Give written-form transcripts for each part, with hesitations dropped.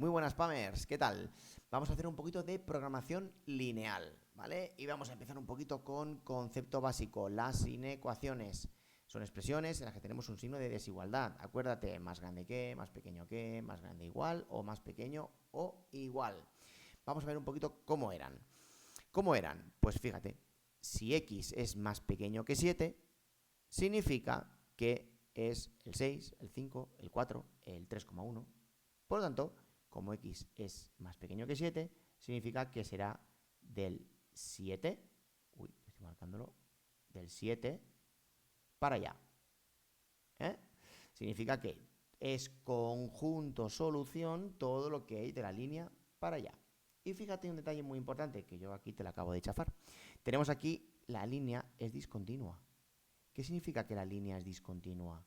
Muy buenas, Pamers, ¿qué tal? Vamos a hacer un poquito de programación lineal, ¿vale? Y vamos a empezar un poquito con concepto básico, las inecuaciones. Son expresiones en las que tenemos un signo de desigualdad. Acuérdate, más grande que, más pequeño que, más grande igual o más pequeño o igual. Vamos a ver un poquito cómo eran. ¿Cómo eran? Pues fíjate, si x es más pequeño que 7, significa que es el 6, el 5, el 4, el 3,1. Por lo tanto, como x es más pequeño que 7, significa que será del 7, estoy marcándolo, del 7 para allá. Significa que es conjunto solución todo lo que hay de la línea para allá. Y fíjate un detalle muy importante, que yo aquí te lo acabo de chafar. Tenemos aquí, la línea es discontinua. ¿Qué significa que la línea es discontinua?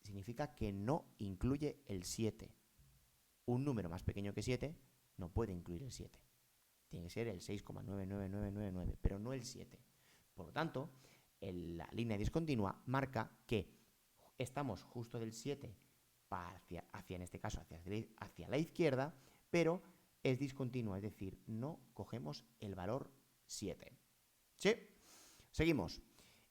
Significa que no incluye el 7. Un número más pequeño que 7 no puede incluir el 7. Tiene que ser el 6,99999, pero no el 7. Por lo tanto, la línea discontinua marca que estamos justo del 7 hacia en este caso, hacia la izquierda, pero es discontinua, es decir, no cogemos el valor 7. ¿Sí? Seguimos.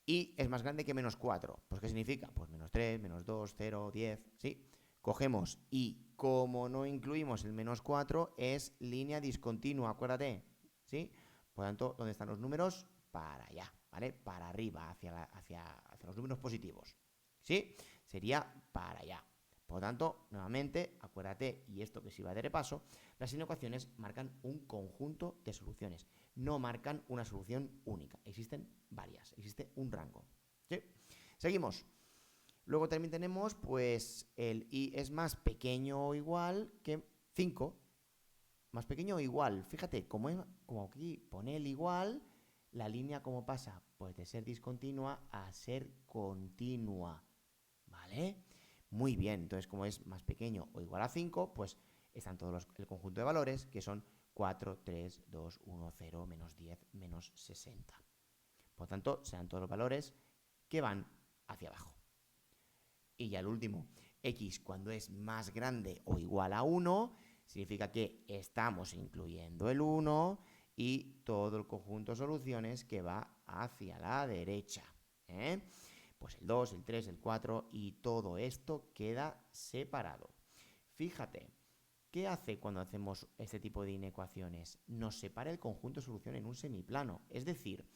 Y es más grande que menos 4. Pues ¿qué significa? Pues menos 3, menos 2, 0, 10, ¿sí? Cogemos y como no incluimos el menos 4, es línea discontinua, acuérdate, ¿sí? Por lo tanto, ¿dónde están los números? Para allá, ¿vale? Para arriba, hacia los números positivos, ¿sí? Sería para allá. Por lo tanto, nuevamente, acuérdate, y esto que sí va de repaso, las inecuaciones marcan un conjunto de soluciones, no marcan una solución única, existen varias, existe un rango, ¿sí? Seguimos. Luego también tenemos, pues, el i es más pequeño o igual que 5. Más pequeño o igual. Fíjate, como aquí pone el igual, la línea ¿cómo pasa? Pues de ser discontinua a ser continua. ¿Vale? Muy bien. Entonces, como es más pequeño o igual a 5, pues están todos el conjunto de valores, que son 4, 3, 2, 1, 0, menos 10, menos 60. Por tanto, serán todos los valores que van hacia abajo. Y ya el último, x cuando es más grande o igual a 1, significa que estamos incluyendo el 1 y todo el conjunto de soluciones que va hacia la derecha. Pues el 2, el 3, el 4 y todo esto queda separado. Fíjate, ¿qué hace cuando hacemos este tipo de inecuaciones? Nos separa el conjunto de solución en un semiplano. Es decir,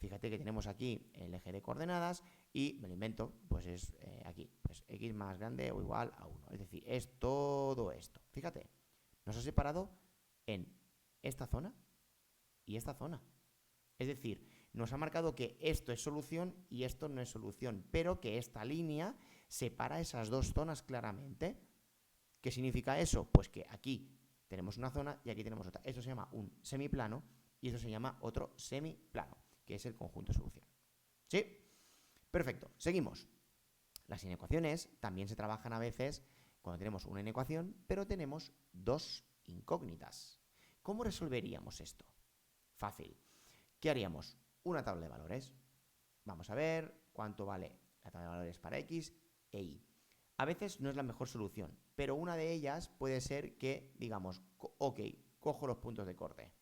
fíjate que tenemos aquí el eje de coordenadas y me lo invento, pues es aquí, pues x más grande o igual a 1. Es decir, es todo esto. Fíjate, nos ha separado en esta zona y esta zona. Es decir, nos ha marcado que esto es solución y esto no es solución, pero que esta línea separa esas dos zonas claramente. ¿Qué significa eso? Pues que aquí tenemos una zona y aquí tenemos otra. Esto se llama un semiplano y esto se llama otro semiplano, que es el conjunto de solución. ¿Sí? Perfecto. Seguimos. Las inecuaciones también se trabajan a veces cuando tenemos una inecuación, pero tenemos dos incógnitas. ¿Cómo resolveríamos esto? Fácil. ¿Qué haríamos? Una tabla de valores. Vamos a ver cuánto vale la tabla de valores para x e y. A veces no es la mejor solución, pero una de ellas puede ser que digamos, ok, cojo los puntos de corte.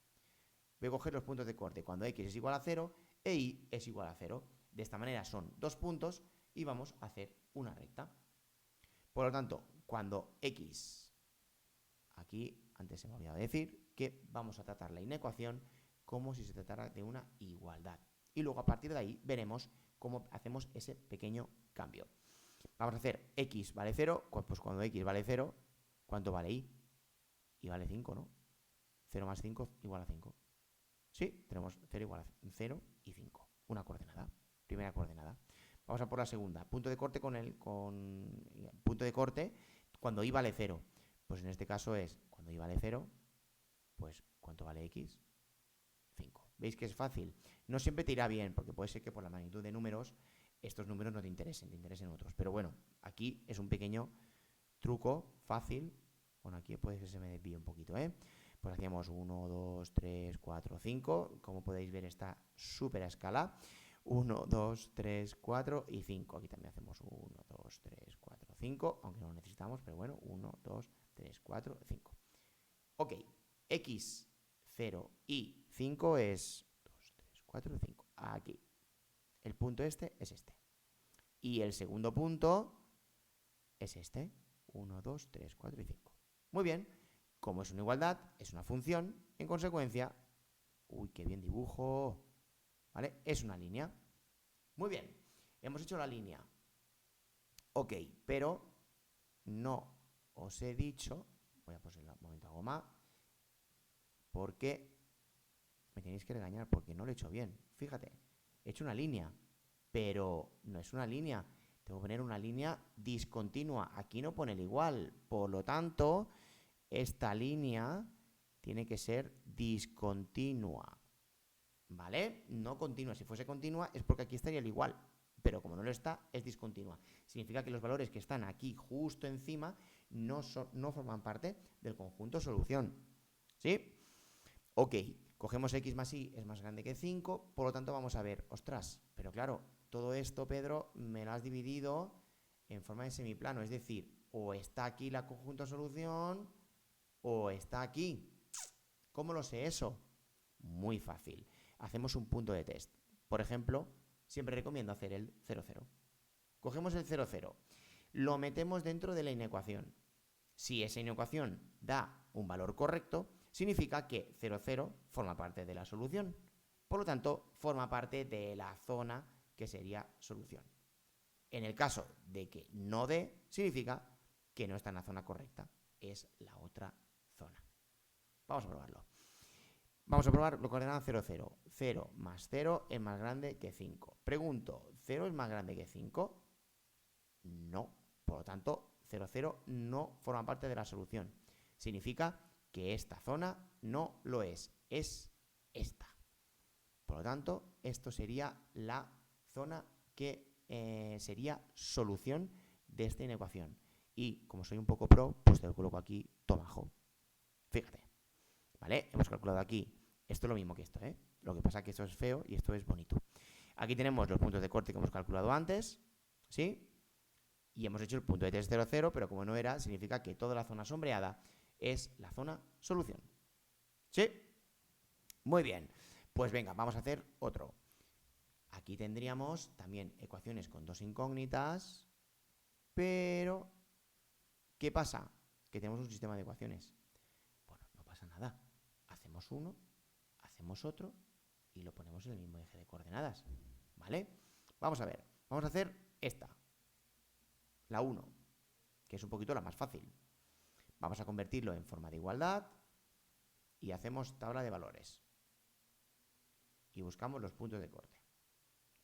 Voy a coger los puntos de corte cuando x es igual a 0 e y es igual a 0. De esta manera son dos puntos y vamos a hacer una recta. Por lo tanto, cuando x, aquí antes se me olvidaba decir que vamos a tratar la inecuación como si se tratara de una igualdad. Y luego a partir de ahí veremos cómo hacemos ese pequeño cambio. Vamos a hacer x vale 0, pues cuando x vale 0, ¿cuánto vale y? Y vale 5, ¿no? 0 más 5 igual a 5. Sí, tenemos 0 igual a 0 y 5. Una coordenada. Primera coordenada. Vamos a por la segunda. Punto de corte punto de corte cuando y vale 0. Pues en este caso es cuando y vale 0, pues ¿cuánto vale x? 5. ¿Veis que es fácil? No siempre te irá bien, porque puede ser que por la magnitud de números estos números no te interesen otros. Pero bueno, aquí es un pequeño truco fácil. Bueno, aquí puede que se me desvíe un poquito, Pues hacíamos 1, 2, 3, 4, 5. Como podéis ver, está súper a escala. 1, 2, 3, 4 y 5. Aquí también hacemos 1, 2, 3, 4, 5. Aunque no lo necesitamos, pero bueno, 1, 2, 3, 4, 5. Ok, x, 0 y 5 es 2, 3, 4, 5. Aquí. El punto este es este. Y el segundo punto es este. 1, 2, 3, 4 y 5. Muy bien. Como es una igualdad, es una función, en consecuencia... Uy, qué bien dibujo. ¿Vale? Es una línea. Muy bien. Hemos hecho la línea. Ok, pero no os he dicho... Voy a poner un momento a goma. Porque me tenéis que regañar porque no lo he hecho bien. Fíjate, he hecho una línea, pero no es una línea. Tengo que poner una línea discontinua. Aquí no pone el igual. Por lo tanto, esta línea tiene que ser discontinua. ¿Vale? No continua. Si fuese continua es porque aquí estaría el igual. Pero como no lo está, es discontinua. Significa que los valores que están aquí justo encima no forman parte del conjunto solución. ¿Sí? Ok, cogemos x más y es más grande que 5, por lo tanto vamos a ver, ostras, pero claro, todo esto, Pedro, me lo has dividido en forma de semiplano, es decir, o está aquí la conjunto solución o está aquí. ¿Cómo lo sé eso? Muy fácil. Hacemos un punto de test. Por ejemplo, siempre recomiendo hacer el 0, 0. Cogemos el 0, 0, lo metemos dentro de la inecuación. Si esa inecuación da un valor correcto, significa que 0, 0 forma parte de la solución. Por lo tanto, forma parte de la zona que sería solución. En el caso de que no dé, significa que no está en la zona correcta. Es la otra zona. Vamos a probarlo. Vamos a probar lo coordenada 0, 0. 0 más 0 es más grande que 5. Pregunto, ¿0 es más grande que 5? No. Por lo tanto, 0, 0 no forma parte de la solución. Significa que esta zona no lo es esta. Por lo tanto, esto sería la zona que sería solución de esta inecuación. Y como soy un poco pro, pues te lo coloco aquí tomajo. Fíjate. ¿Vale? Hemos calculado aquí. Esto es lo mismo que esto, ¿eh? Lo que pasa es que esto es feo y esto es bonito. Aquí tenemos los puntos de corte que hemos calculado antes. ¿Sí? Y hemos hecho el punto de test 0, 0, pero como no era, significa que toda la zona sombreada es la zona solución. ¿Sí? Muy bien. Pues venga, vamos a hacer otro. Aquí tendríamos también ecuaciones con dos incógnitas, pero ¿qué pasa? Que tenemos un sistema de ecuaciones. Bueno, no pasa nada. Hacemos uno, hacemos otro y lo ponemos en el mismo eje de coordenadas. ¿Vale? Vamos a ver. Vamos a hacer esta. La 1, que es un poquito la más fácil. Vamos a convertirlo en forma de igualdad y hacemos tabla de valores. Y buscamos los puntos de corte.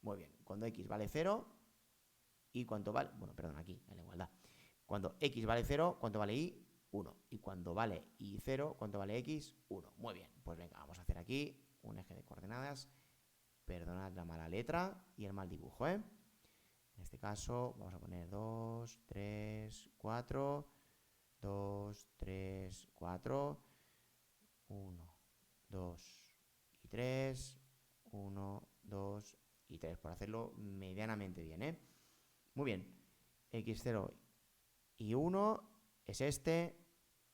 Muy bien, cuando x vale 0 y cuánto vale... Bueno, perdón, aquí, en la igualdad. Cuando x vale 0, ¿cuánto vale y? 1. Y cuando vale y 0, ¿cuánto vale x? 1. Muy bien, pues venga, vamos a hacer aquí un eje de coordenadas. Perdonad la mala letra y el mal dibujo, ¿eh? En este caso vamos a poner 2, 3, 4, 2, 3, 4, 1, 2 y 3, 1, 2 y 3, por hacerlo medianamente bien, ¿eh? Muy bien, x0 y 1 es este,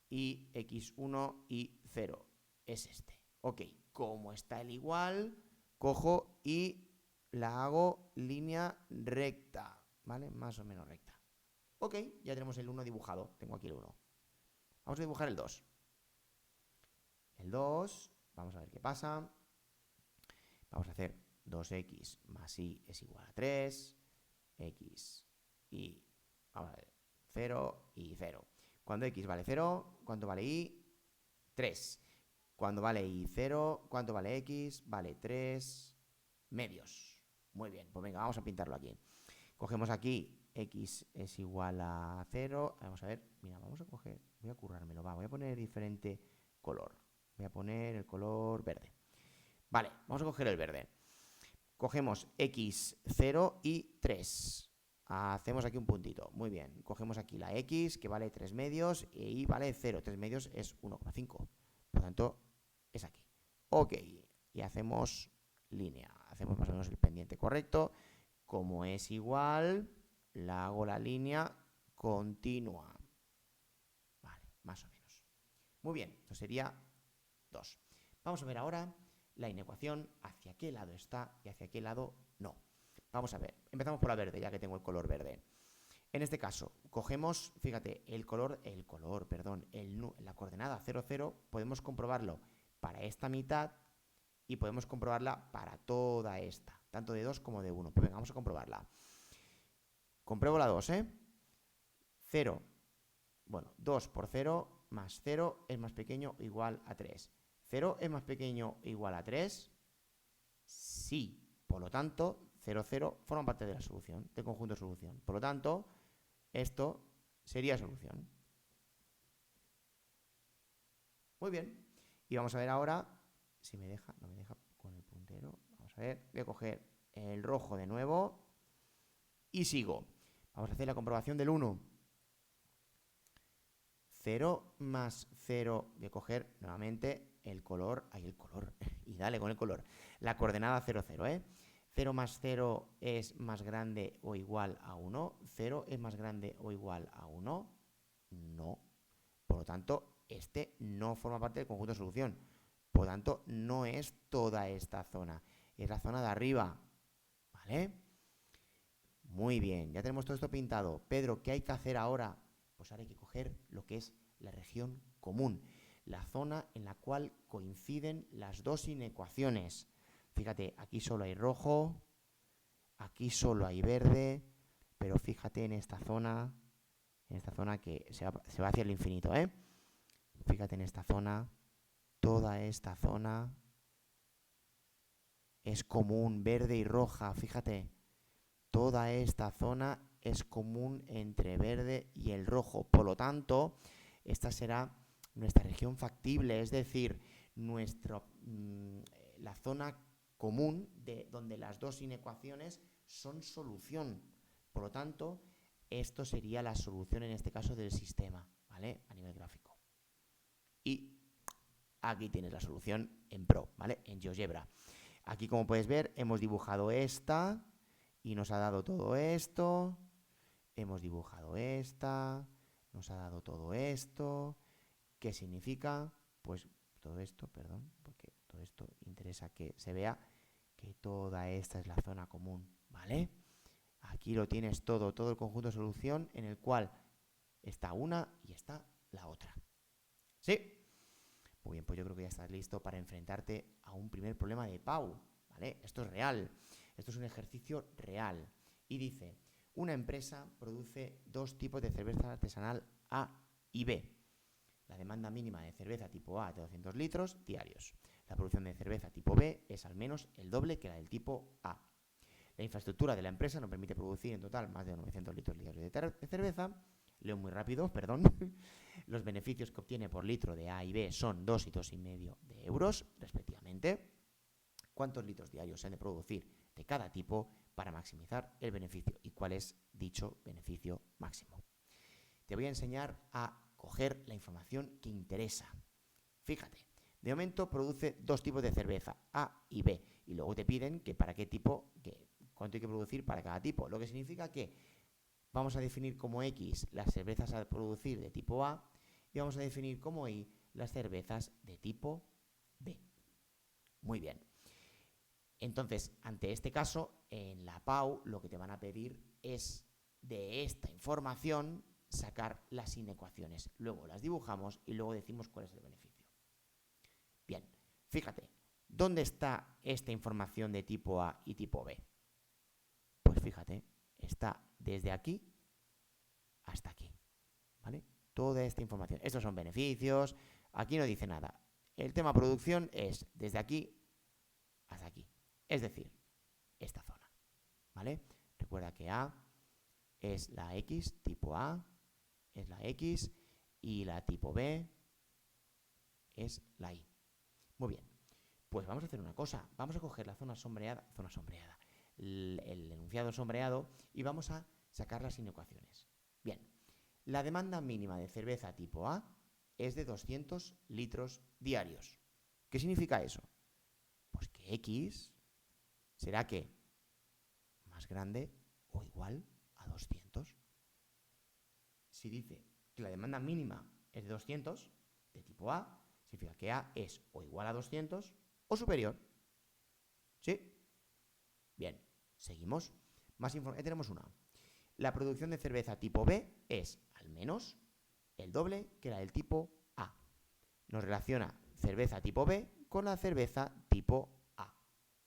y x1 y 0 es este. Ok, como está el igual, cojo y la hago línea recta, ¿vale? Más o menos recta. Ok, ya tenemos el 1 dibujado. Tengo aquí el 1. Vamos a dibujar el 2. El 2, vamos a ver qué pasa. Vamos a hacer 2x más y es igual a 3. X y, vamos a ver, 0 y 0. Cuando x vale 0, ¿cuánto vale y? 3. Cuando vale y 0, ¿cuánto vale x? Vale 3 medios. Muy bien, pues venga, vamos a pintarlo aquí. Cogemos aquí, x es igual a 0. Vamos a ver, mira, vamos a coger, voy a currármelo, voy a poner diferente color. Voy a poner el color verde. Vale, vamos a coger el verde. Cogemos x0 y 3. Hacemos aquí un puntito. Muy bien, cogemos aquí la x, que vale 3 medios, y vale 0. 3 medios es 1,5. Por lo tanto, es aquí. Ok, y hacemos línea. Hacemos más o menos el pendiente correcto. Como es igual, la hago la línea continua. Vale, más o menos. Muy bien, esto sería 2. Vamos a ver ahora la inecuación, hacia qué lado está y hacia qué lado no. Vamos a ver, empezamos por la verde, ya que tengo el color verde. En este caso, cogemos, fíjate, la coordenada 0, 0, podemos comprobarlo para esta mitad y podemos comprobarla para toda esta, tanto de 2 como de 1. Pues venga, vamos a comprobarla. Compruebo la 2, 0, bueno, 2 por 0 más 0 es más pequeño o igual a 3. ¿0 es más pequeño o igual a 3? Sí. Por lo tanto, 0, 0 forma parte de la solución, del conjunto de solución. Por lo tanto, esto sería solución. Muy bien. Y vamos a ver ahora, si me deja, no me deja con el puntero. Vamos a ver, voy a coger el rojo de nuevo y sigo. Vamos a hacer la comprobación del 1. 0 más 0, voy a coger nuevamente el color, y dale con el color. La coordenada 0, 0, 0 más 0 es más grande o igual a 1. 0 es más grande o igual a 1. No. Por lo tanto, este no forma parte del conjunto de solución. Por lo tanto, no es toda esta zona. Es la zona de arriba. ¿Vale? Muy bien, ya tenemos todo esto pintado. Pedro, ¿qué hay que hacer ahora? Pues ahora hay que coger lo que es la región común, la zona en la cual coinciden las dos inecuaciones. Fíjate, aquí solo hay rojo, aquí solo hay verde, pero fíjate en esta zona que se va hacia el infinito, Fíjate en esta zona, toda esta zona es común, verde y roja, fíjate. Toda esta zona es común entre verde y el rojo. Por lo tanto, esta será nuestra región factible, es decir, la zona común de donde las dos inecuaciones son solución. Por lo tanto, esto sería la solución en este caso del sistema, ¿vale? A nivel gráfico. Y aquí tienes la solución en Pro, ¿vale? En GeoGebra. Aquí, como puedes ver, hemos dibujado esta y nos ha dado todo esto. Hemos dibujado esta, nos ha dado todo esto. ¿Qué significa? Pues todo esto, perdón, porque todo esto interesa que se vea que toda esta es la zona común, ¿vale? Aquí lo tienes todo el conjunto de solución en el cual está una y está la otra. ¿Sí? Muy bien, pues yo creo que ya estás listo para enfrentarte a un primer problema de Pau, ¿vale? Esto es real, esto es un ejercicio real. Y dice, una empresa produce dos tipos de cerveza artesanal A y B. La demanda mínima de cerveza tipo A es de 200 litros diarios. La producción de cerveza tipo B es al menos el doble que la del tipo A. La infraestructura de la empresa no permite producir en total más de 900 litros diarios de cerveza. Leo muy rápido, perdón. Los beneficios que obtiene por litro de A y B son 2 y 2,5 de euros, respectivamente. ¿Cuántos litros diarios se han de producir de cada tipo para maximizar el beneficio? ¿Y cuál es dicho beneficio máximo? Te voy a enseñar a coger la información que interesa. Fíjate, de momento produce dos tipos de cerveza, A y B, y luego te piden que para qué tipo, cuánto hay que producir para cada tipo, lo que significa que vamos a definir como X las cervezas a producir de tipo A y vamos a definir como Y las cervezas de tipo B. Muy bien. Entonces, ante este caso, en la PAU lo que te van a pedir es de esta información sacar las inecuaciones. Luego las dibujamos y luego decimos cuál es el beneficio. Bien, fíjate, ¿dónde está esta información de tipo A y tipo B? Pues fíjate, está desde aquí hasta aquí, ¿vale? Toda esta información. Estos son beneficios, aquí no dice nada. El tema producción es desde aquí hasta aquí, es decir, esta zona, ¿vale? Recuerda que A es la X, tipo A es la X y la tipo B es la Y. Muy bien, pues vamos a hacer una cosa, vamos a coger la zona sombreada, el enunciado sombreado y vamos a sacar las inecuaciones. Bien, la demanda mínima de cerveza tipo A es de 200 litros diarios. ¿Qué significa eso? Pues que X será que más grande o igual a 200. Si dice que la demanda mínima es de 200, de tipo A, significa que A es o igual a 200 o superior. ¿Sí? Bien, seguimos. Tenemos una. La producción de cerveza tipo B es al menos el doble que la del tipo A. Nos relaciona cerveza tipo B con la cerveza tipo A.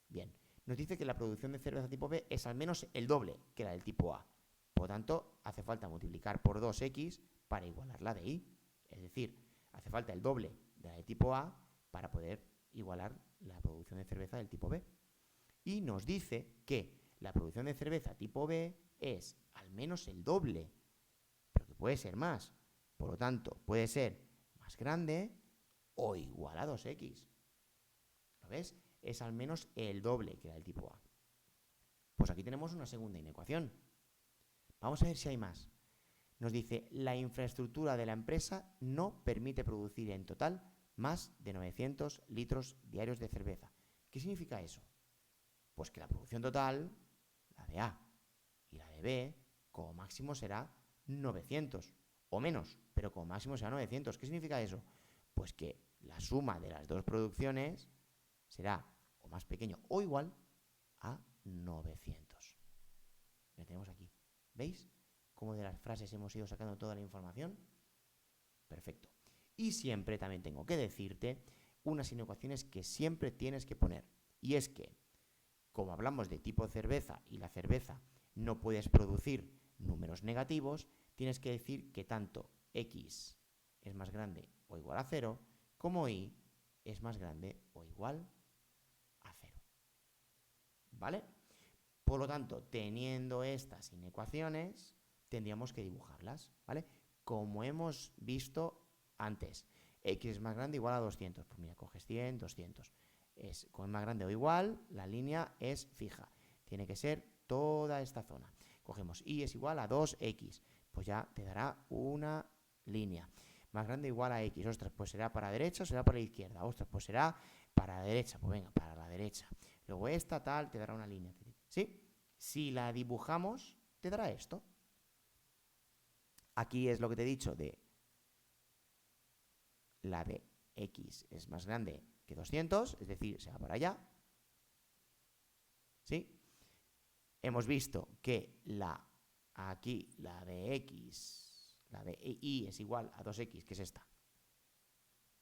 Bien, nos dice que la producción de cerveza tipo B es al menos el doble que la del tipo A. Por lo tanto, hace falta multiplicar por 2x para igualar la de Y. Es decir, hace falta el doble de la de tipo A para poder igualar la producción de cerveza del tipo B. Y nos dice que la producción de cerveza tipo B es al menos el doble, pero que puede ser más. Por lo tanto, puede ser más grande o igual a 2x. ¿Lo ves? Es al menos el doble que la del tipo A. Pues aquí tenemos una segunda inecuación. Vamos a ver si hay más. Nos dice, la infraestructura de la empresa no permite producir en total más de 900 litros diarios de cerveza. ¿Qué significa eso? Pues que la producción total, la de A y la de B, como máximo será 900 o menos, pero como máximo será 900. ¿Qué significa eso? Pues que la suma de las dos producciones será o más pequeño o igual a 900. Lo tenemos aquí. ¿Veis cómo de las frases hemos ido sacando toda la información? Perfecto. Y siempre también tengo que decirte unas inecuaciones que siempre tienes que poner. Y es que, como hablamos de tipo cerveza y la cerveza no puedes producir números negativos, tienes que decir que tanto x es más grande o igual a 0, como y es más grande o igual a 0. ¿Vale? Por lo tanto, teniendo estas inecuaciones, tendríamos que dibujarlas, ¿vale? Como hemos visto antes, x es más grande o igual a 200. Pues mira, coges 100, 200. Como es más grande o igual, la línea es fija. Tiene que ser toda esta zona. Cogemos y es igual a 2x. Pues ya te dará una línea. Más grande o igual a x. Ostras, pues será para la derecha o será para la izquierda. Ostras, pues será para la derecha. Pues venga, para la derecha. Luego esta tal te dará una línea. ¿Sí? Si la dibujamos, te dará esto. Aquí es lo que te he dicho de la de x es más grande que 200, es decir, se va para allá. ¿Sí? Hemos visto que aquí la de x, la de y es igual a 2x, que es esta.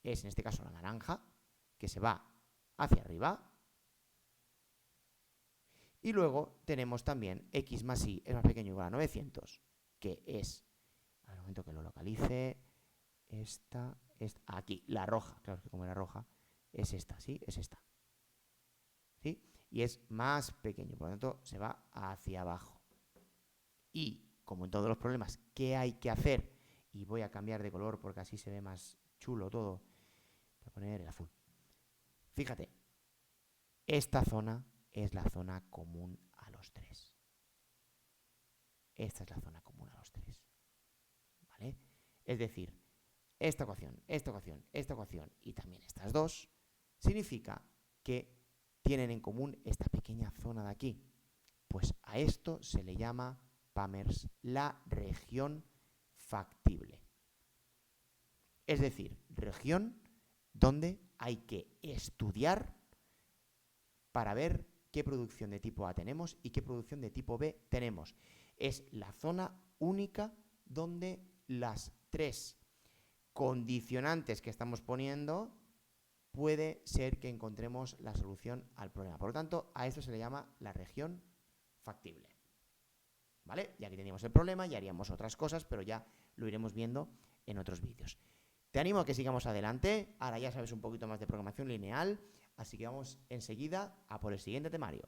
Es en este caso la naranja, que se va hacia arriba. Y luego tenemos también x más y es más pequeño o igual a 900, que es, al momento que lo localice, esta, aquí, la roja, claro que como era roja, es esta, ¿sí? Es esta. ¿Sí? Y es más pequeño, por lo tanto se va hacia abajo. Y, como en todos los problemas, ¿qué hay que hacer? Y voy a cambiar de color porque así se ve más chulo todo. Voy a poner el azul. Fíjate, esta zona es la zona común a los tres. Esta es la zona común a los tres. ¿Vale? Es decir, esta ecuación, esta ecuación, esta ecuación y también estas dos, significa que tienen en común esta pequeña zona de aquí. Pues a esto se le llama, Pamers, la región factible. Es decir, región donde hay que estudiar para ver qué producción de tipo A tenemos y qué producción de tipo B tenemos. Es la zona única donde las tres condicionantes que estamos poniendo puede ser que encontremos la solución al problema. Por lo tanto, a esto se le llama la región factible. ¿Vale? Y aquí teníamos el problema y haríamos otras cosas, pero ya lo iremos viendo en otros vídeos. Te animo a que sigamos adelante. Ahora ya sabes un poquito más de programación lineal, así que vamos enseguida a por el siguiente temario.